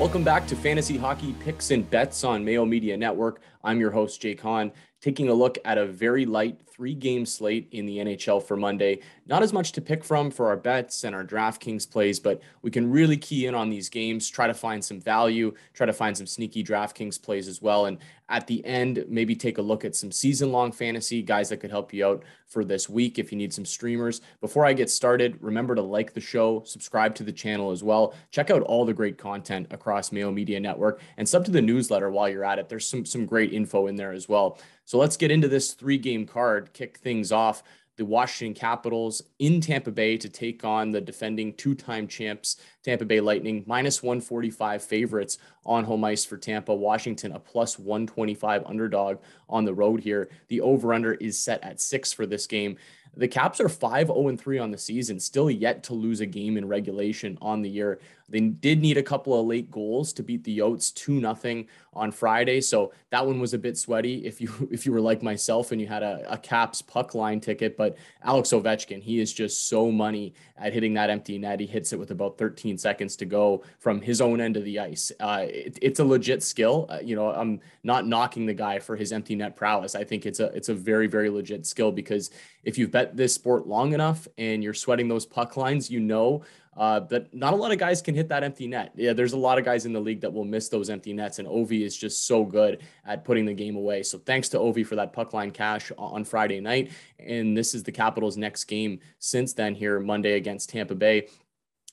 Welcome back to Fantasy Hockey Picks and Bets on Mayo Media Network. I'm your host, Jake Hahn, taking a look at a very light three-game slate in the NHL for Monday. Not as much to pick from for our bets and our DraftKings plays, but we can really key in on these games, try to find some value, try to find some sneaky DraftKings plays as well. And at the end, maybe take a look at some season-long fantasy guys that could help you out for this week if you need some streamers. Before I get started, remember to like the show, subscribe to the channel as well. Check out all the great content across Mayo Media Network and sub to the newsletter while you're at it. There's some great info in there as well. So let's get into this three-game card, kick things off. The Washington Capitals in Tampa Bay to take on the defending two-time champs, Tampa Bay Lightning, minus 145 favorites on home ice for Tampa. Washington, a plus 125 underdog on the road here. The over-under is set at 6 for this game. The Caps are 5-0-3 on the season, still yet to lose a game in regulation on the year. They did need a couple of late goals to beat the Yotes 2-0 on Friday, so that one was a bit sweaty if you were like myself and you had a Caps puck line ticket. But Alex Ovechkin, he is just so money at hitting that empty net. He hits it with about 13 seconds to go from his own end of the ice. It's a legit skill. I'm not knocking the guy for his empty net prowess. I think it's a very, very legit skill, because if you've bet this sport long enough and you're sweating those puck lines, that not a lot of guys can hit that empty net. Yeah, there's a lot of guys in the league that will miss those empty nets, and Ovi is just so good at putting the game away. So thanks to Ovi for that puck line cash on Friday night. And this is the Capitals' next game since then here Monday against Tampa Bay.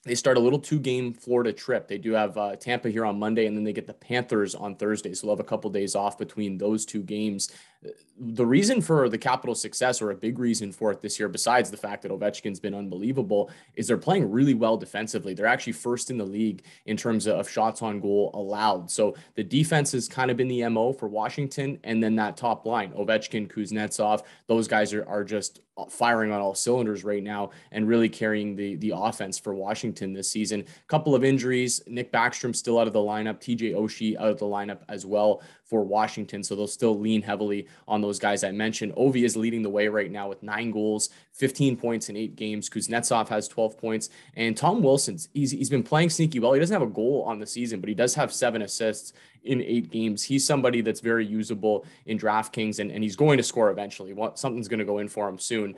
They start a little two-game Florida trip. They do have Tampa here on Monday, and then they get the Panthers on Thursday. So they'll have a couple days off between those two games. The reason for the Capitals' success, or a big reason for it this year, besides the fact that Ovechkin's been unbelievable, is they're playing really well defensively. They're actually first in the league in terms of shots on goal allowed. So the defense has kind of been the MO for Washington, and then that top line, Ovechkin, Kuznetsov, those guys are just firing on all cylinders right now and really carrying the offense for Washington this season. Couple of injuries, Nick Backstrom still out of the lineup, TJ Oshie out of the lineup as well for Washington, so they'll still lean heavily on those guys I mentioned. Ovi is leading the way right now with 9 goals, 15 points in 8 games. Kuznetsov has 12 points, and Tom Wilson's he's been playing sneaky well. He doesn't have a goal on the season, but he does have 7 assists in 8 games. He's somebody that's very usable in DraftKings, and he's going to score eventually. Something's going to go in for him soon.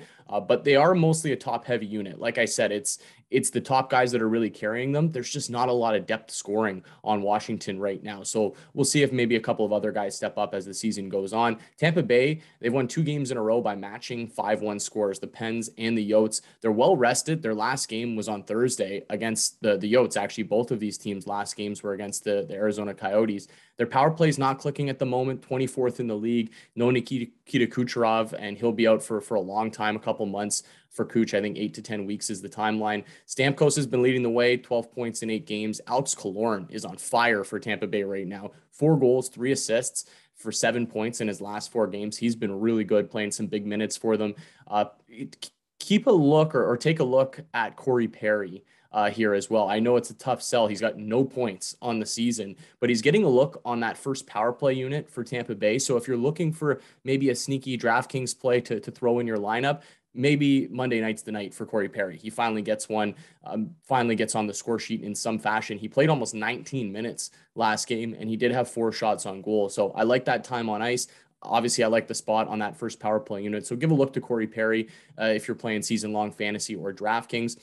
But they are mostly a top-heavy unit. Like I said, it's the top guys that are really carrying them. There's just not a lot of depth scoring on Washington right now. So we'll see if maybe a couple of other guys step up as the season goes on. Tampa Bay, they've won 2 games in a row by matching 5-1 scores, the Pens and the Yotes. They're well rested. Their last game was on Thursday against the Yotes. Actually, both of these teams' last games were against the Arizona Coyotes. Their power play is not clicking at the moment, 24th in the league. No Nikita Kucherov, and he'll be out for a long time, a couple months for Kuch. I think 8 to 10 weeks is the timeline. Stamkos has been leading the way, 12 points in 8 games. Alex Killorn is on fire for Tampa Bay right now. 4 goals, 3 assists for 7 points in his last 4 games. He's been really good, playing some big minutes for them. Keep a look or take a look at Corey Perry here as well. I know it's a tough sell. He's got no points on the season, but he's getting a look on that first power play unit for Tampa Bay. So if you're looking for maybe a sneaky DraftKings play to throw in your lineup, maybe Monday night's the night for Corey Perry. He finally gets one, finally gets on the score sheet in some fashion. He played almost 19 minutes last game, and he did have 4 shots on goal. So I like that time on ice. Obviously, I like the spot on that first power play unit. So give a look to Corey Perry if you're playing season-long fantasy or DraftKings.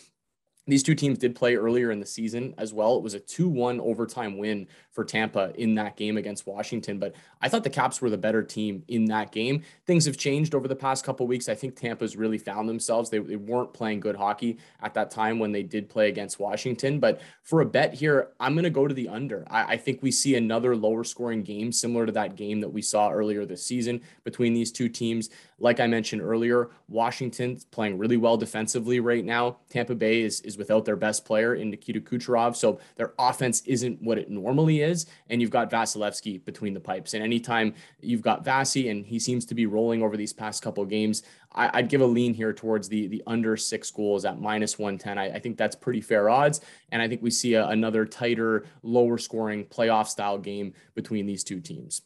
These two teams did play earlier in the season as well. It was a 2-1 overtime win for Tampa in that game against Washington, but I thought the Caps were the better team in that game. Things have changed over the past couple of weeks. I think Tampa's really found themselves. They weren't playing good hockey at that time when they did play against Washington, but for a bet here, I'm going to go to the under. I think we see another lower scoring game similar to that game that we saw earlier this season between these two teams. Like I mentioned earlier, Washington's playing really well defensively right now. Tampa Bay is without their best player in Nikita Kucherov, so their offense isn't what it normally is, and you've got Vasilevsky between the pipes. And anytime you've got Vasi, and he seems to be rolling over these past couple of games, I'd give a lean here towards the under 6 goals at minus 110. I think that's pretty fair odds, and I think we see another tighter, lower scoring playoff style game between these two teams.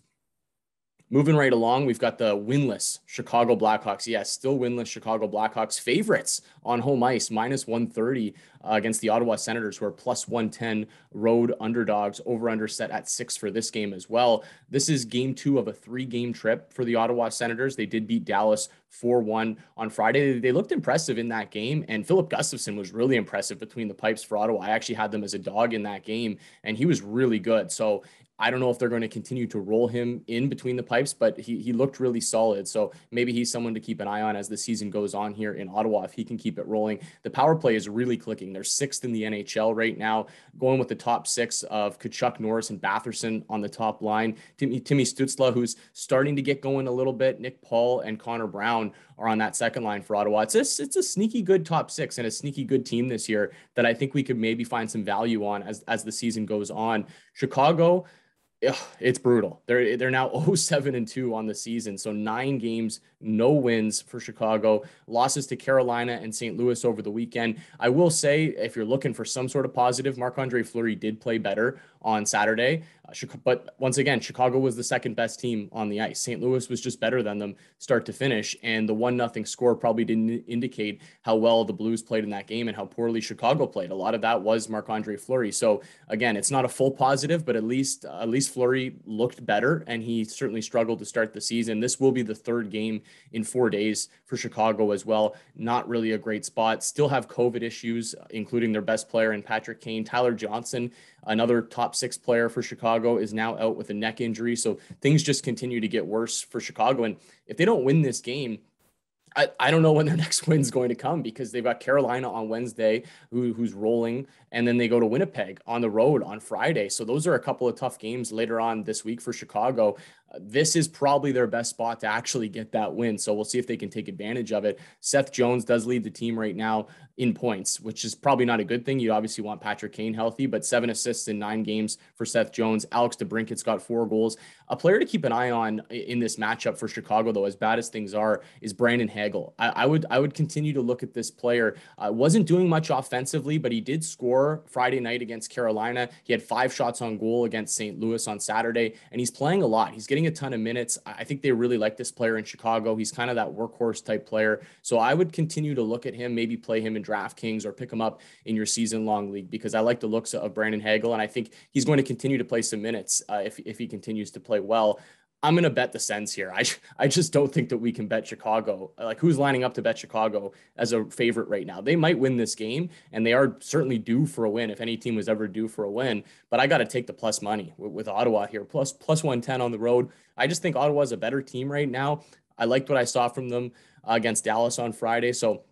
Moving right along, we've got the winless Chicago Blackhawks. Yes, still winless Chicago Blackhawks favorites on home ice, minus 130 against the Ottawa Senators, who are plus 110 road underdogs. Over under set at 6 for this game as well. This is game 2 of a 3-game trip for the Ottawa Senators. They did beat Dallas 4-1 on Friday. They looked impressive in that game, and Philip Gustafsson was really impressive between the pipes for Ottawa. I actually had them as a dog in that game, and he was really good. So I don't know if they're going to continue to roll him in between the pipes, but he looked really solid. So maybe he's someone to keep an eye on as the season goes on here in Ottawa if he can keep it rolling. The power play is really clicking. They're 6th in the NHL right now, going with the top 6 of Tkachuk, Norris, and Batherson on the top line. Timmy Stützle, who's starting to get going a little bit. Nick Paul and Connor Brown are on that second line for Ottawa. It's a sneaky good top 6 and a sneaky good team this year that I think we could maybe find some value on as the season goes on. Chicago, it's brutal. They're now 0-7-2 on the season. So 9 games, no wins for Chicago. Losses to Carolina and St. Louis over the weekend. I will say, if you're looking for some sort of positive, Marc-Andre Fleury did play better on Saturday. But once again, Chicago was the second best team on the ice. St. Louis was just better than them start to finish. And the 1-0 score probably didn't indicate how well the Blues played in that game and how poorly Chicago played. A lot of that was Marc-Andre Fleury. So again, it's not a full positive, but at least Fleury looked better, and he certainly struggled to start the season. This will be the 3rd game in 4 days for Chicago as well. Not really a great spot. Still have COVID issues, including their best player in Patrick Kane. Tyler Johnson, another top 6 player for Chicago, is now out with a neck injury. So things just continue to get worse for Chicago. And if they don't win this game, I don't know when their next win is going to come, because they've got Carolina on Wednesday, who's rolling, and then they go to Winnipeg on the road on Friday. So those are a couple of tough games later on this week for Chicago. This is probably their best spot to actually get that win. So we'll see if they can take advantage of it. Seth Jones does lead the team right now in points, which is probably not a good thing. You obviously want Patrick Kane healthy, but 7 assists in 9 games for Seth Jones. Alex DeBrincat's got 4 goals. A player to keep an eye on in this matchup for Chicago, though, as bad as things are, is Brandon Hagel. I would continue to look at this player. Wasn't doing much offensively, but he did score Friday night against Carolina. He had 5 shots on goal against St. Louis on Saturday, and he's playing a lot. He's getting a ton of minutes. I think they really like this player in Chicago. He's kind of that workhorse type player. So I would continue to look at him, maybe play him in DraftKings or pick him up in your season-long league, because I like the looks of Brandon Hagel, and I think he's going to continue to play some minutes if he continues to play well. I'm going to bet the Sens here. I just don't think that we can bet Chicago. Like, who's lining up to bet Chicago as a favorite right now? They might win this game, and they are certainly due for a win if any team was ever due for a win. But I got to take the plus money with Ottawa here, plus 110 on the road. I just think Ottawa is a better team right now. I liked what I saw from them against Dallas on Friday. So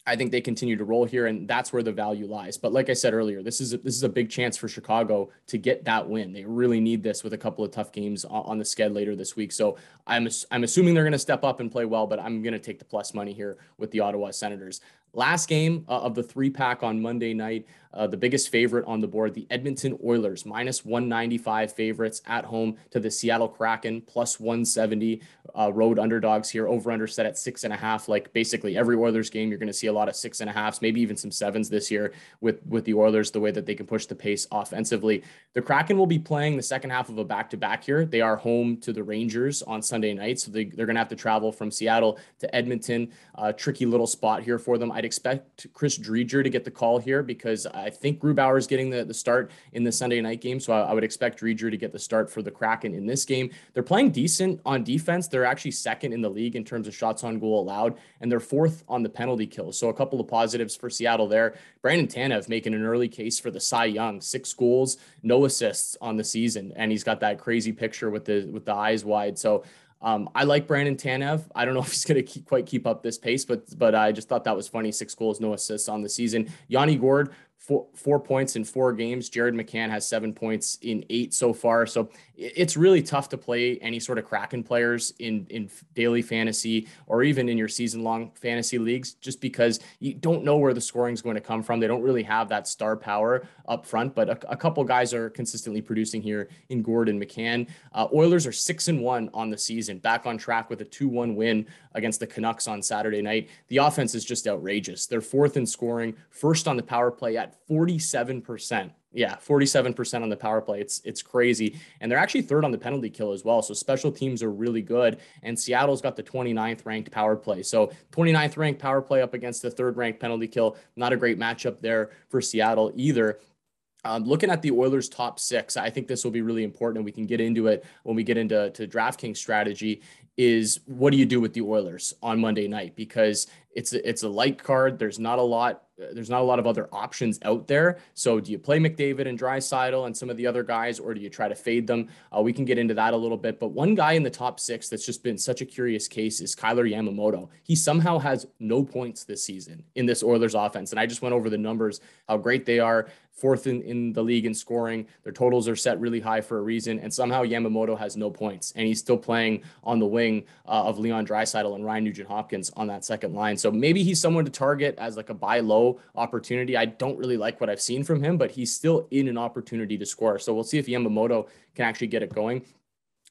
I think they continue to roll here, and that's where the value lies. But like I said earlier, this is a big chance for Chicago to get that win. They really need this with a couple of tough games on the sched later this week. So I'm assuming they're going to step up and play well, but I'm going to take the plus money here with the Ottawa Senators. Last game of the 3-pack on Monday night, the biggest favorite on the board, the Edmonton Oilers, minus 195 favorites at home to the Seattle Kraken, plus 170 road underdogs here. Over under set at 6.5. Like, basically every Oilers game, you're going to see a lot of 6.5s, maybe even some 7s this year with the Oilers, the way that they can push the pace offensively. The Kraken will be playing the second half of a back-to-back here. They are home to the Rangers on Sunday night, so they're going to have to travel from Seattle to Edmonton. Tricky little spot here for them. I'd expect Chris Driedger to get the call here, because I think Grubauer is getting the start in the Sunday night game. So I would expect Driedger to get the start for the Kraken in this game. They're playing decent on defense. They're actually second in the league in terms of shots on goal allowed, and they're 4th on the penalty kills. So a couple of positives for Seattle there. Brandon Tanev making an early case for the Cy Young, 6 goals, no assists on the season. And he's got that crazy picture with the eyes wide. So I like Brandon Tanev. I don't know if he's going to quite keep up this pace, but I just thought that was funny. 6 goals, no assists on the season. Yanni Gourde, 4 points in 4 games. Jared McCann has 7 points in 8 so far. So it's really tough to play any sort of Kraken players in daily fantasy or even in your season-long fantasy leagues, just because you don't know where the scoring is going to come from. They don't really have that star power up front, but a couple guys are consistently producing here in Gourde and McCann. Oilers are 6-1 on the season, back on track with a 2-1 win against the Canucks on Saturday night. The offense is just outrageous. They're fourth in scoring, first on the power play at 47%. Yeah, 47% on the power play. It's crazy. And they're actually third on the penalty kill as well. So special teams are really good. And Seattle's got the 29th ranked power play. So 29th ranked power play up against the third ranked penalty kill. Not a great matchup there for Seattle either. Looking at the Oilers' top six, I think this will be really important, and we can get into it when we get into DraftKings strategy. Is what do you do with the Oilers on Monday night? Because it's a light card. There's not a lot. There's not a lot of other options out there. So do you play McDavid and Draisaitl and some of the other guys, or do you try to fade them? We can get into that a little bit. But one guy in the top six that's just been such a curious case is Kailer Yamamoto. He somehow has no points this season in this Oilers offense. And I just went over the numbers, how great they are. Fourth in the league in scoring. Their totals are set really high for a reason. And somehow Yamamoto has no points. And he's still playing on the wing of Leon Draisaitl and Ryan Nugent-Hopkins on that second line. So maybe he's someone to target as like a buy low opportunity. I don't really like what I've seen from him, but he's still in an opportunity to score. So we'll see if Yamamoto can actually get it going.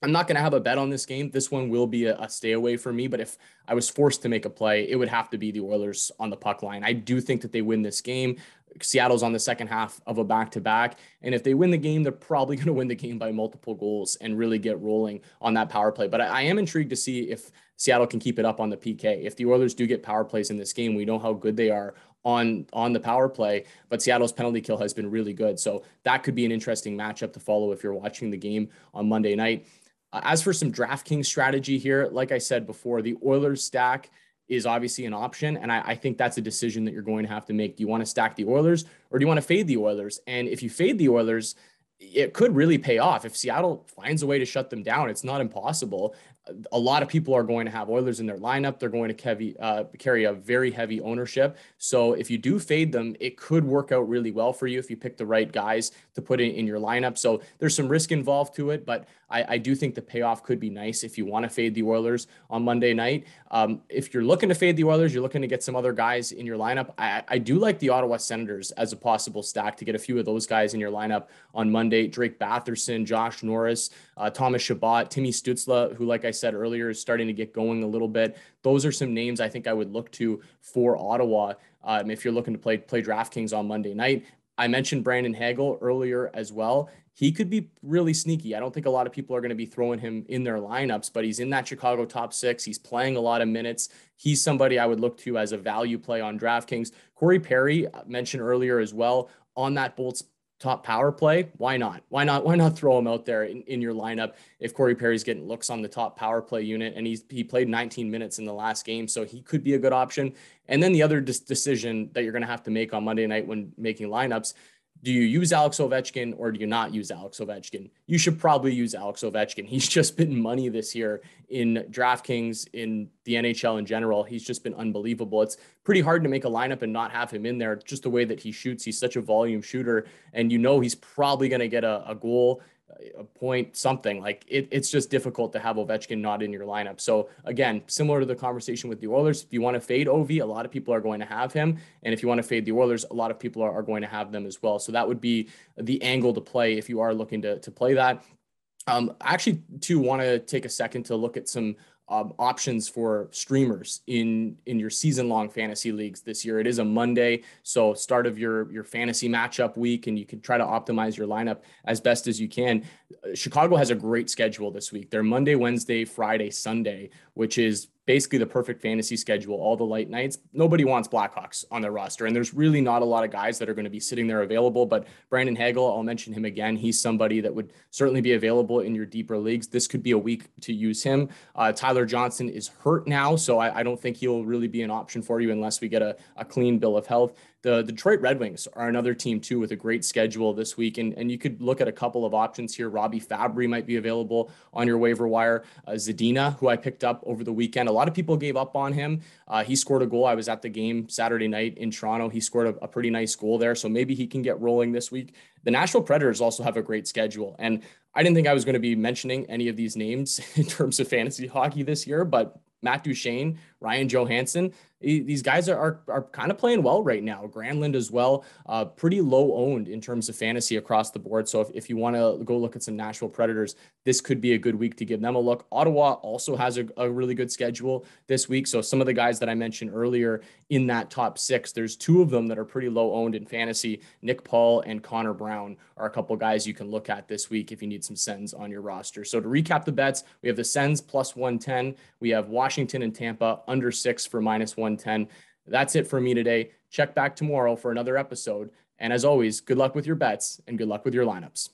I'm not going to have a bet on this game. This one will be a stay away for me, but if I was forced to make a play, it would have to be the Oilers on the puck line. I do think that they win this game. Seattle's on the second half of a back-to-back, and if they win the game, they're probably going to win the game by multiple goals and really get rolling on that power play. But I am intrigued to see if Seattle can keep it up on the PK. If the Oilers do get power plays in this game, we know how good they are on the power play, but Seattle's penalty kill has been really good. So that could be an interesting matchup to follow if you're watching the game on Monday night. As for some DraftKings strategy here, like I said before, the Oilers stack is obviously an option. And I think that's a decision that you're going to have to make. Do you want to stack the Oilers or do you want to fade the Oilers? And if you fade the Oilers, it could really pay off. If Seattle finds a way to shut them down, it's not impossible. A lot of people are going to have Oilers in their lineup. They're going to carry a very heavy ownership. So if you do fade them, it could work out really well for you if you pick the right guys to put in your lineup. So there's some risk involved to it, but I do think the payoff could be nice if you want to fade the Oilers on Monday night. If you're looking to fade the Oilers, you're looking to get some other guys in your lineup. I do like the Ottawa Senators as a possible stack to get a few of those guys in your lineup on Monday. Drake Batherson, Josh Norris, Thomas Chabot, Timmy Stützle, who, like I said earlier, is starting to get going a little bit. Those are some names I think I would look to for Ottawa if you're looking to play DraftKings on Monday night. I mentioned Brandon Hagel earlier as well. He could be really sneaky. I don't think a lot of people are going to be throwing him in their lineups, but he's in that Chicago top six. He's playing a lot of minutes. He's somebody I would look to as a value play on DraftKings. Corey Perry, mentioned earlier as well, on that Bolts top power play. Why not? Why not throw him out there in your lineup if Corey Perry's getting looks on the top power play unit, and he played 19 minutes in the last game, so he could be a good option. And then the other decision that you're going to have to make on Monday night when making lineups, do you use Alex Ovechkin or do you not use Alex Ovechkin? You should probably use Alex Ovechkin. He's just been money this year in DraftKings, in the NHL in general. He's just been unbelievable. It's pretty hard to make a lineup and not have him in there, just the way that he shoots. He's such a volume shooter, and he's probably going to get a goal, a point, something. Like it's just difficult to have Ovechkin not in your lineup. So again, similar to the conversation with the Oilers, if you want to fade Ovi, a lot of people are going to have him. And if you want to fade the Oilers, a lot of people are going to have them as well. So that would be the angle to play if you are looking to play that. I actually too want to take a second to look at some options for streamers in your season-long fantasy leagues this year. It is a Monday, so start of your fantasy matchup week, and you can try to optimize your lineup as best as you can. Chicago has a great schedule this week. They're Monday, Wednesday, Friday, Sunday, which is basically the perfect fantasy schedule, all the light nights. Nobody wants Blackhawks on their roster, and there's really not a lot of guys that are going to be sitting there available, but Brandon Hagel, I'll mention him again. He's somebody that would certainly be available in your deeper leagues. This could be a week to use him. Tyler Johnson is hurt now, so I don't think he'll really be an option for you unless we get a clean bill of health. The Detroit Red Wings are another team too with a great schedule this week, and you could look at a couple of options here. Robbie Fabry might be available on your waiver wire. Zadina, who I picked up over the weekend, a lot of people gave up on him. He scored a goal. I was at the game Saturday night in Toronto. He scored a pretty nice goal there, so maybe he can get rolling this week. The Nashville Predators also have a great schedule, and I didn't think I was going to be mentioning any of these names in terms of fantasy hockey this year, but Matt Duchene, Ryan Johansson. These guys are kind of playing well right now. Granlund as well, pretty low owned in terms of fantasy across the board. So if you want to go look at some Nashville Predators, this could be a good week to give them a look. Ottawa also has a really good schedule this week. So some of the guys that I mentioned earlier in that top six, there's two of them that are pretty low owned in fantasy. Nick Paul and Connor Brown are a couple guys you can look at this week if you need some Sens on your roster. So to recap the bets, we have the Sens plus 110. We have Washington and Tampa under 6 for minus 110. That's it for me today. Check back tomorrow for another episode. And as always, good luck with your bets and good luck with your lineups.